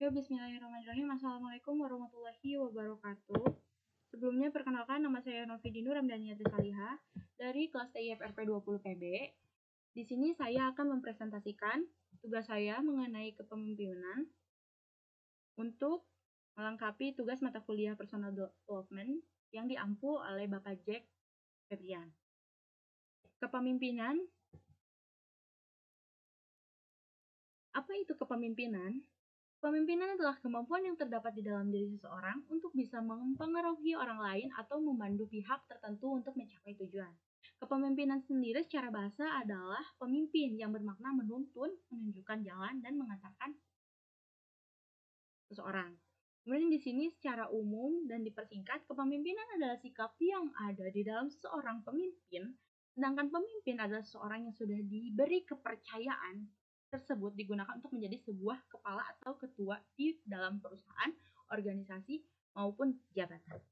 Bismillahirrahmanirrahim. Assalamualaikum warahmatullahi wabarakatuh. Sebelumnya perkenalkan, nama saya Novi Dinu Ramdhaniyati Salihah dari kelas TIFRP 20 PB. Di sini saya akan mempresentasikan tugas saya mengenai kepemimpinan untuk melengkapi tugas mata kuliah Personal Development yang diampu oleh Bapak Jack Febrian. Kepemimpinan. Apa itu kepemimpinan? Kepemimpinan adalah kemampuan yang terdapat di dalam diri seseorang untuk bisa mempengaruhi orang lain atau memandu pihak tertentu untuk mencapai tujuan. Kepemimpinan sendiri secara bahasa adalah pemimpin yang bermakna menuntun, menunjukkan jalan, dan mengantarkan seseorang. Kemudian di sini secara umum dan dipersingkat, kepemimpinan adalah sikap yang ada di dalam seorang pemimpin, sedangkan pemimpin adalah seseorang yang sudah diberi kepercayaan tersebut digunakan untuk menjadi sebuah kepala atau ketua di dalam perusahaan, organisasi, maupun jabatan.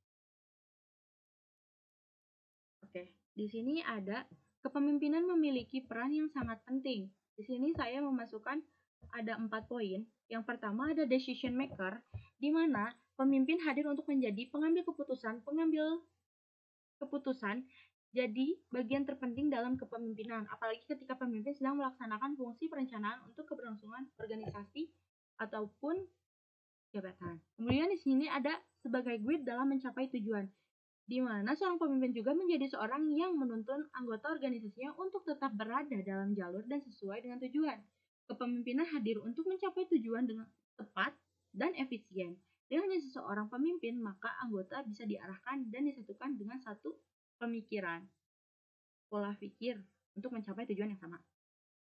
Oke, di sini ada kepemimpinan memiliki peran yang sangat penting. Di sini saya memasukkan ada 4 poin. Yang pertama ada decision maker, di mana pemimpin hadir untuk menjadi pengambil keputusan jadi bagian terpenting dalam kepemimpinan, apalagi ketika pemimpin sedang melaksanakan fungsi perencanaan untuk keberlangsungan organisasi ataupun jabatan. Kemudian di sini ada sebagai guide dalam mencapai tujuan, di mana seorang pemimpin juga menjadi seorang yang menuntun anggota organisasinya untuk tetap berada dalam jalur dan sesuai dengan tujuan. Kepemimpinan hadir untuk mencapai tujuan dengan tepat dan efisien. Dengan hanya seseorang pemimpin, maka anggota bisa diarahkan dan disatukan dengan satu pemikiran, pola pikir untuk mencapai tujuan yang sama.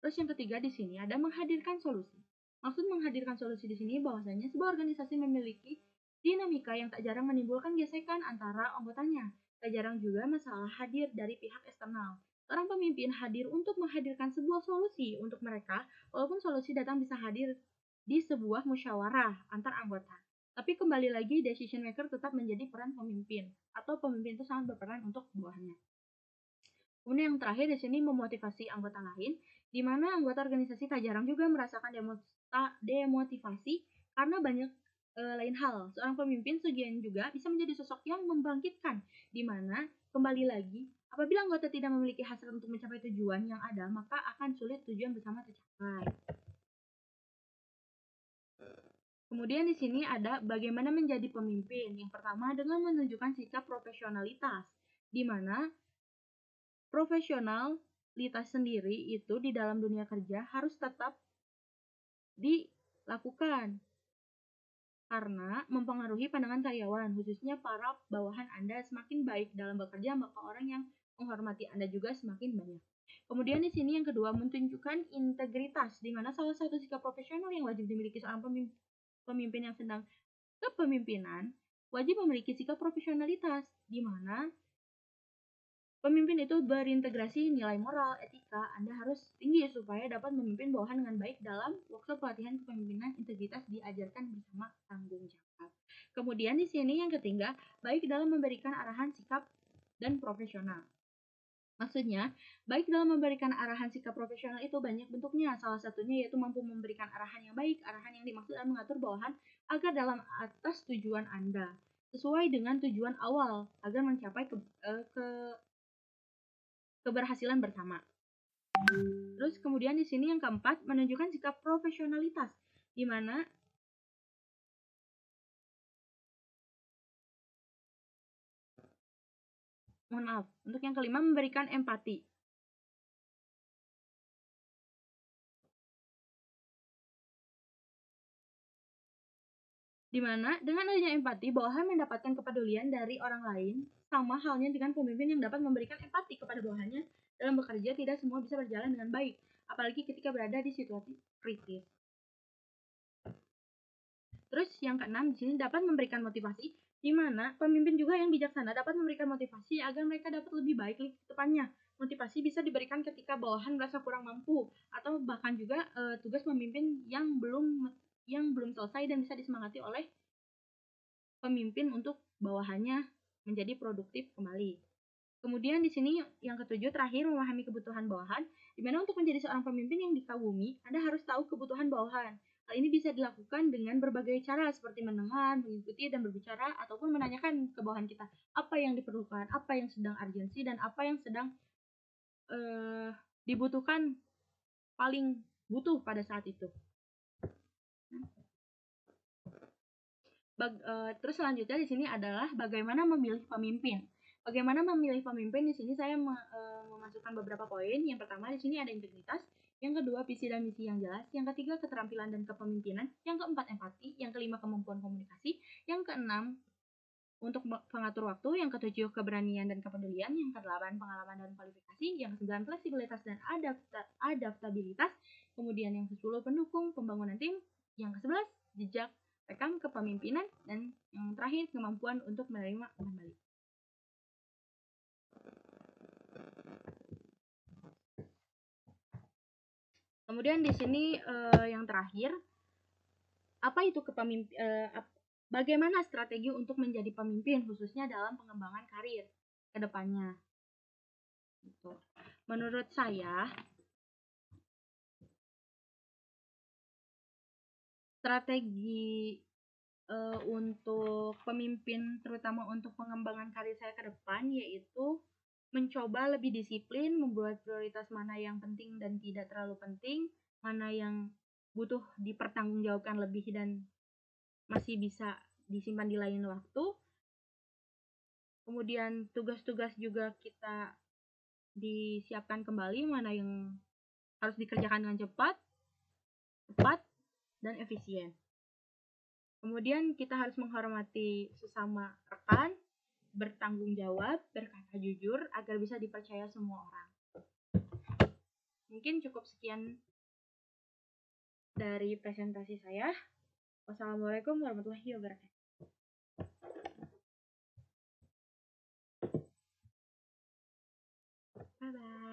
Terus yang ketiga di sini ada menghadirkan solusi. Maksud menghadirkan solusi di sini bahwasanya sebuah organisasi memiliki dinamika yang tak jarang menimbulkan gesekan antara anggotanya. Tak jarang juga masalah hadir dari pihak eksternal. Seorang pemimpin hadir untuk menghadirkan sebuah solusi untuk mereka, walaupun solusi datang bisa hadir di sebuah musyawarah antar anggota. Tapi kembali lagi, decision maker tetap menjadi peran pemimpin, atau pemimpin itu sangat berperan untuk buahnya. Kemudian yang terakhir di sini memotivasi anggota lain, di mana anggota organisasi tak jarang juga merasakan demotivasi karena banyak lain hal. Seorang pemimpin sebagian juga bisa menjadi sosok yang membangkitkan, di mana kembali lagi apabila anggota tidak memiliki hasrat untuk mencapai tujuan yang ada, maka akan sulit tujuan bersama tercapai. Kemudian di sini ada bagaimana menjadi pemimpin. Yang pertama dengan menunjukkan sikap profesionalitas, di mana profesionalitas sendiri itu di dalam dunia kerja harus tetap dilakukan karena mempengaruhi pandangan karyawan, khususnya para bawahan Anda. Semakin baik dalam bekerja, maka orang yang menghormati Anda juga semakin banyak. Kemudian di sini yang kedua menunjukkan integritas, di mana salah satu sikap profesional yang wajib dimiliki seorang pemimpin yang sedang kepemimpinan wajib memiliki sikap profesionalitas, di mana pemimpin itu berintegrasi nilai moral, etika. Anda harus tinggi supaya dapat memimpin bawahan dengan baik. Dalam workshop pelatihan kepemimpinan, integritas diajarkan bersama tanggung jawab. Kemudian di sini yang ketiga, baik dalam memberikan arahan sikap dan profesional. Maksudnya, baik dalam memberikan arahan sikap profesional itu banyak bentuknya. Salah satunya yaitu mampu memberikan arahan yang baik. Arahan yang dimaksud adalah mengatur bawahan agar dalam atas tujuan Anda sesuai dengan tujuan awal agar mencapai keberhasilan bersama. Terus kemudian di sini yang keempat menunjukkan sikap profesionalitas, di mana untuk yang kelima memberikan empati. Di mana dengan adanya empati, bawahan mendapatkan kepedulian dari orang lain, sama halnya dengan pemimpin yang dapat memberikan empati kepada bawahannya. Dalam bekerja tidak semua bisa berjalan dengan baik, apalagi ketika berada di situasi kritis. Terus yang keenam di sini dapat memberikan motivasi, di mana pemimpin juga yang bijaksana dapat memberikan motivasi agar mereka dapat lebih baik ke depannya. Motivasi bisa diberikan ketika bawahan merasa kurang mampu, atau bahkan juga tugas pemimpin yang belum selesai dan bisa disemangati oleh pemimpin untuk bawahannya menjadi produktif kembali. Kemudian di sini yang ketujuh terakhir memahami kebutuhan bawahan, di mana untuk menjadi seorang pemimpin yang dikagumi, Anda harus tahu kebutuhan bawahan. Hal Hal ini bisa dilakukan dengan berbagai cara seperti mendengar, mengikuti, dan berbicara, ataupun menanyakan ke bawahan kita apa yang diperlukan, apa yang sedang urgensi, dan apa yang sedang dibutuhkan, paling butuh pada saat itu. Terus selanjutnya di sini adalah bagaimana memilih pemimpin. Bagaimana memilih pemimpin, di sini saya memasukkan beberapa poin. Yang pertama di sini ada integritas, yang kedua visi dan misi yang jelas, yang ketiga keterampilan dan kepemimpinan, yang keempat empati, yang kelima kemampuan komunikasi, yang keenam untuk pengatur waktu, yang ketujuh keberanian dan kepedulian, yang kedelapan pengalaman dan kualifikasi, yang kesembilan fleksibilitas dan adaptabilitas, kemudian yang ke-10 pendukung pembangunan tim, yang ke-11 jejak rekam kepemimpinan, dan yang terakhir kemampuan untuk menerima umpan balik. Kemudian di sini yang terakhir, apa itu bagaimana strategi untuk menjadi pemimpin khususnya dalam pengembangan karir ke depannya. Gitu. Menurut saya, strategi untuk pemimpin, terutama untuk pengembangan karir saya ke depan, yaitu mencoba lebih disiplin, membuat prioritas mana yang penting dan tidak terlalu penting, mana yang butuh dipertanggungjawabkan lebih dan masih bisa disimpan di lain waktu. Kemudian tugas-tugas juga kita disiapkan kembali, mana yang harus dikerjakan dengan cepat, dan efisien. Kemudian kita harus menghormati sesama rekan, bertanggung jawab, berkata jujur agar bisa dipercaya semua orang. Mungkin cukup sekian dari presentasi saya. Wassalamualaikum warahmatullahi wabarakatuh. Bye-bye.